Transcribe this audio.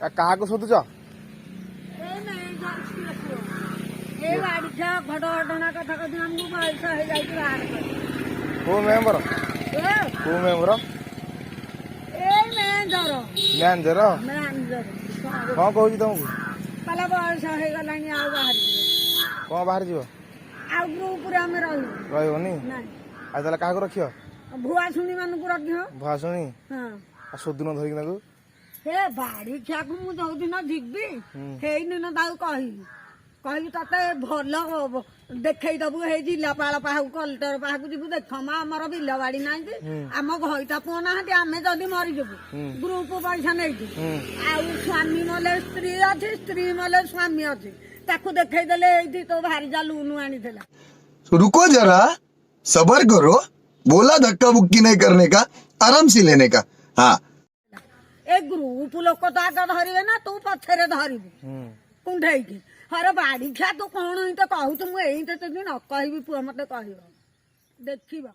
क्या शोधुच घटना कथा कथी हमको पैसा हो जाए को मेम्बर को मेम्बर मैनेजर कौन कहूँ तुमको कहला बयस हो गला बाहर कौन बाहर जीव आ ग्रुप आम रही आज क्या रख भुआ शुणी मान रख भुआ शुणी हाँ सोदिन धरिक हे बाड़ी खिया को मु जो दिन जीवी से दिन कही ते भल देखई दबु हे जिलापाल पाहु कलेक्टर पाहु जीवु देख मा आमर बिल बाड़ी ना आम घईटा पुओ ना आम जदि मरीजु ग्रुप पैसा नहीं स्वामी मले स्त्री अच्छी स्त्री मले स्वामी अच्छी ताकू देखई देले तो भारी जा लुनु आनी रुको जरा सबर करो बोला धक्का बुक्की नहीं करने का आराम से लेने का हाँ ए ग्रुप लोक तो आगे धरवे ना तू पछरे धरबू कुंडे हर बाड़ी खा तू कौन तो कहू तू मुझे न कह पुआ मत कह देखा